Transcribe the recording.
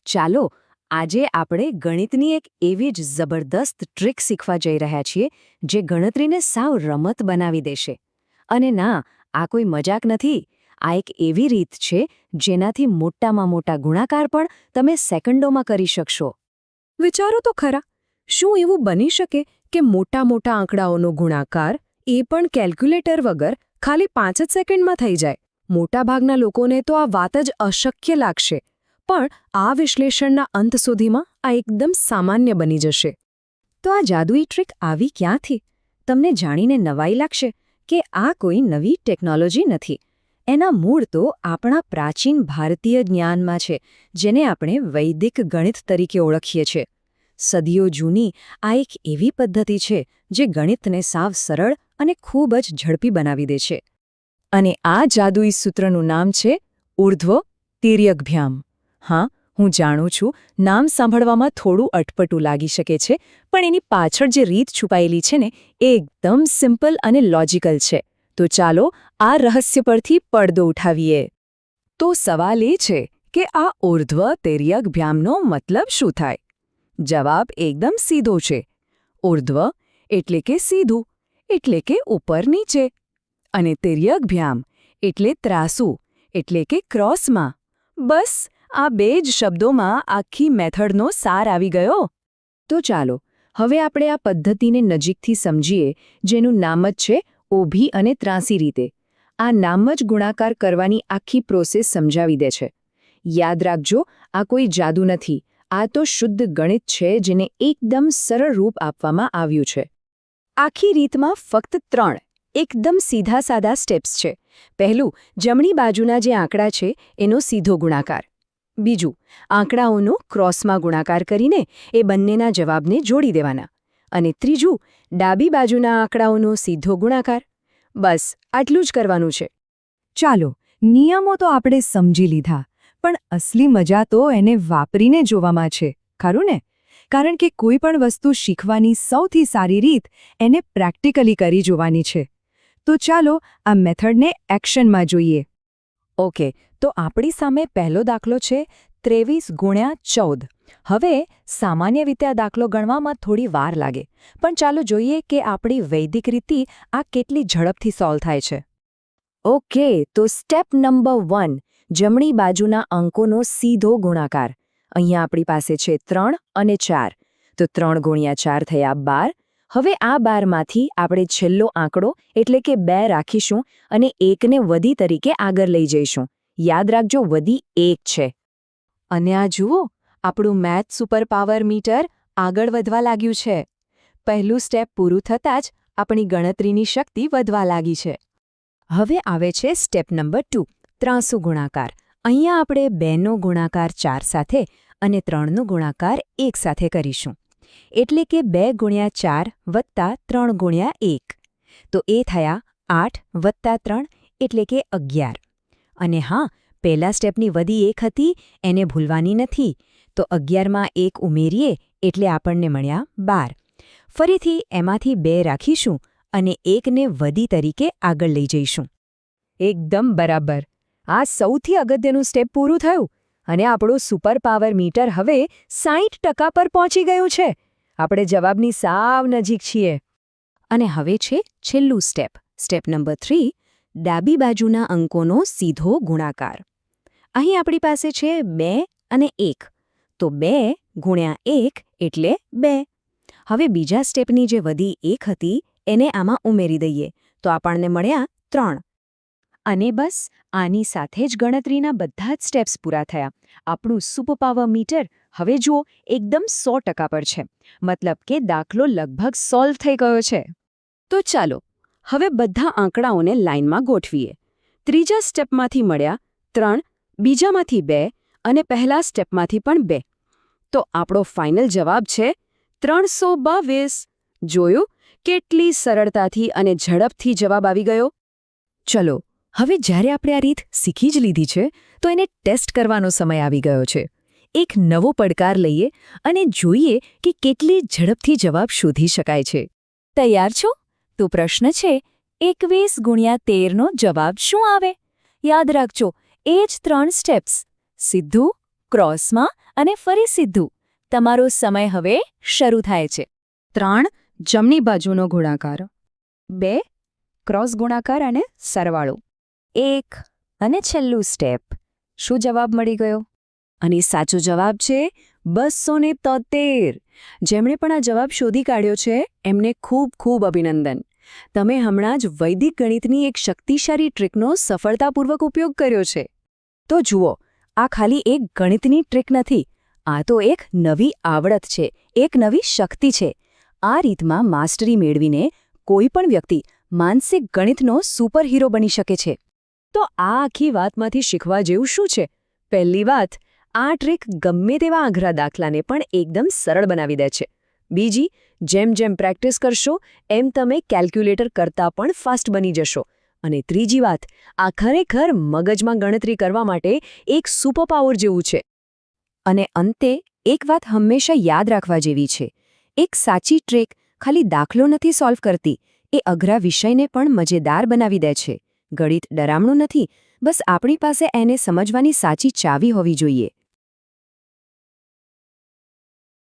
ચાલો આજે આપણે ગણિતની એક એવી જ જબરદસ્ત ટ્રીક શીખવા જઈ રહ્યા છીએ જે ગણતરીને સાવ રમત બનાવી દેશે. અને ના, આ કોઈ મજાક નથી. આ એક એવી રીત છે જેનાથી મોટામાં મોટા ગુણાકાર પણ તમે સેકન્ડોમાં કરી શકશો. વિચારો તો ખરા, શું એવું બની શકે કે મોટા મોટા આંકડાઓનો ગુણાકાર એ પણ કેલ્ક્યુલેટર વગર ખાલી 5 જ સેકન્ડમાં થઈ જાય? મોટાભાગના લોકોને તો આ વાત જ અશક્ય લાગશે, પણ આ વિશ્લેષણના અંત સુધીમાં આ એકદમ સામાન્ય બની જશે. તો આ જાદુઈ ટ્રીક આવી ક્યાંથી? તમને જાણીને નવાઈ લાગશે કે આ કોઈ નવી ટેકનોલોજી નથી. એના મૂળ તો આપણા પ્રાચીન ભારતીય જ્ઞાનમાં છે, જેને આપણે વૈદિક ગણિત તરીકે ઓળખીએ છીએ. સદીઓ જૂની આ એક એવી પદ્ધતિ છે જે ગણિતને સાવ સરળ અને ખૂબ જ ઝડપી બનાવી દે છે. અને આ જાદુઈ સૂત્રનું નામ છે ઊર્ધ્વ તિર્યકભ્યામ. હા, હું જાણું છું, નામ સાંભળવામાં થોડું અટપટું લાગી શકે છે, પણ એની પાછળ જે રીત છુપાયેલી છે ને, એ એકદમ સિમ્પલ અને લોજિકલ છે. તો ચાલો આ રહસ્ય પરથી પડદો ઉઠાવીએ. તો સવાલ એ છે કે આ ઊર્ધ્વ તિર્યકભ્યામનો મતલબ શું થાય? જવાબ એકદમ સીધો છે. ઊર્ધ્વ એટલે કે સીધું, એટલે કે ઉપર નીચે. અને તિર્યકભ્યામ એટલે ત્રાસુ, એટલે કે ક્રોસમાં. બસ આ બે જ શબ્દોમાં આખી મેથડનો સાર આવી ગયો. તો ચાલો હવે આપણે આ પદ્ધતિને નજીકથી સમજીએ, જેનું નામ જ છે ઊભી અને ત્રાંસી રીતે. આ નામ જ ગુણાકાર કરવાની આખી પ્રોસેસ સમજાવી દે છે. યાદ રાખજો, આ કોઈ જાદુ નથી. આ તો શુદ્ધ ગણિત છે જેને એકદમ સરળ રૂપ આપવામાં આવ્યું છે. આખી રીતમાં ફક્ત 3 એકદમ સીધા સાદા સ્ટેપ્સ છે. પહેલું, જમણી બાજુના જે આંકડા છે એનો સીધો ગુણાકાર. બીજું, આંકડાઓનો ક્રોસમાં ગુણાકાર કરીને એ બંનેના જવાબને જોડી દેવાના. અને ત્રીજું, ડાબી બાજુના આંકડાઓનો સીધો ગુણાકાર. બસ આટલું જ કરવાનું છે. ચાલો, નિયમો તો આપણે સમજી લીધા, પણ અસલી મજા તો એને વાપરીને જોવામાં છે, ખરું ને? કારણ કે કોઈ પણ વસ્તુ શીખવાની સૌથી સારી રીત એને પ્રેક્ટિકલી કરી જોવાની છે. તો ચાલો આ મેથડને એક્શનમાં જોઈએ. ઓકે, તો આપણી સામે પહેલો દાખલો છે 23 ગુણ્યા 14. હવે સામાન્ય રીતે આ દાખલો ગણવામાં થોડી વાર લાગે, પણ ચાલો જોઈએ કે આપણી વૈદિક રીતિ આ કેટલી ઝડપથી સોલ્વ થાય છે. ઓકે, તો સ્ટેપ નંબર 1, જમણી બાજુના અંકોનો સીધો ગુણાકાર. અહીંયા આપણી પાસે છે 3 અને 4. તો 3 ગુણ્યા 4 થયા 12. હવે આ 12માંથી આપણે છેલ્લો આંકડો એટલે કે 2 રાખીશું અને 1ને વધી તરીકે આગળ લઈ જઈશું. યાદ રાખજો, વધી 1 છે. અને આ જુઓ, આપણું મેથ સુપર પાવર મીટર આગળ વધવા લાગ્યું છે. પહેલું સ્ટેપ પૂરું થતાં જ આપણી ગણતરીની શક્તિ વધવા લાગી છે. હવે આવે છે સ્ટેપ નંબર 2, ત્રાંસુ ગુણાકાર. અહીંયા આપણે 2નો ગુણાકાર 4 સાથે અને 3નો ગુણાકાર 1 સાથે કરીશું. એટલે કે 2 ગુણ્યા 4 વત્તા 3 ગુણ્યા 1. તો એ થયા 8 વત્તા 3 એટલે કે 11. અને હા, પહેલા સ્ટેપની વધી 1 હતી, એને ભૂલવાની નથી. તો 11માં 1 ઉમેરીએ એટલે આપણને મળ્યા 12. ફરીથી એમાંથી 2 રાખીશું અને 1ને વધી તરીકે આગળ લઈ જઈશું. એકદમ બરાબર. આ સૌથી અગત્યનું સ્ટેપ પૂરું થયું અને આપણું સુપર પાવર મીટર હવે 60% પર પહોંચી ગયું છે. આપણે જવાબની સાવ નજીક છીએ. અને હવે છે છેલ્લું સ્ટેપ, સ્ટેપ નંબર 3, ડાબી બાજુના અંકોનો સીધો ગુણાકાર. અહીં આપણી પાસે છે 2 અને 1. તો 2 ગુણ્યા 1 એટલે 2. હવે બીજા સ્ટેપની જે વધી 1 હતી એને આમાં ઉમેરી દઈએ તો આપણને મળ્યા 3. અને બસ આની સાથે જ ગણતરીના બધા જ સ્ટેપ્સ પૂરા થયા. આપણું સુપર પાવર મીટર હવે જુઓ એકદમ 100% પર છે. મતલબ કે દાખલો લગભગ સોલ્વ થઈ ગયો છે. તો ચાલો હવે બધા આંકડાઓને લાઇનમાં ગોઠવીએ. ત્રીજા સ્ટેપમાંથી મળ્યા 3, બીજામાંથી 2 અને પહેલા સ્ટેપમાંથી પણ 2. તો આપણો ફાઇનલ જવાબ છે 322. જોયું? કેટલી સરળતાથી અને ઝડપથી જવાબ આવી ગયો. ચલો હવે જ્યારે આપણે આ રીત શીખી જ લીધી છે, તો એને ટેસ્ટ કરવાનો સમય આવી ગયો છે. એક નવો પડકાર લઈએ અને જોઈએ કે કેટલી ઝડપથી જવાબ શોધી શકાય છે. તૈયાર છો? તો પ્રશ્ન છે 21 ગુણ્યા 13નો જવાબ શું આવે? યાદ રાખજો, એ જ 3 સ્ટેપ્સ: સીધું, ક્રોસમાં અને ફરી સીધું. તમારો સમય હવે શરૂ થાય છે. 3 જમણી બાજુનો ગુણાકાર, 2 ક્રોસ ગુણાકાર અને સરવાળો, 1 અને છેલ્લું સ્ટેપ. શું જવાબ મળી ગયો? અને સાચો જવાબ છે 273. જેમણે પણ આ જવાબ શોધી કાઢ્યો છે એમને ખૂબ ખૂબ અભિનંદન. તમે હમણાં જ વૈદિક ગણિતની એક શક્તિશાળી ટ્રીકનો સફળતાપૂર્વક ઉપયોગ કર્યો છે. તો જુઓ, આ ખાલી એક ગણિતની ટ્રીક નથી, આ તો એક નવી આવડત છે, એક નવી શક્તિ છે. આ રીતમાં માસ્ટરી મેળવીને કોઈ પણ વ્યક્તિ માનસિક ગણિતનો સુપરહીરો બની શકે છે. તો આ આખી વાતમાંથી શીખવા જેવું શું છે? પહેલી વાત, આ ટ્રીક ગમે તેવા આઘરા દાખલાને પણ એકદમ સરળ બનાવી દે છે. બીજી, જેમ જેમ પ્રેક્ટિસ કરશો એમ તમે કેલ્ક્યુલેટર કરતાં પણ ફાસ્ટ બની જશો. અને ત્રીજી વાત, આ ખરેખર મગજમાં ગણતરી કરવા માટે એક સુપરપાવર જેવું છે. અને અંતે એક વાત હંમેશા યાદ રાખવા જેવી છે. એક સાચી ટ્રીક ખાલી દાખલો નથી સોલ્વ કરતી, એ અઘરા વિષયને પણ મજેદાર બનાવી દે છે. ગણિત ડરામણું નથી, બસ આપણી પાસે એને સમજવાની સાચી ચાવી હોવી જોઈએ.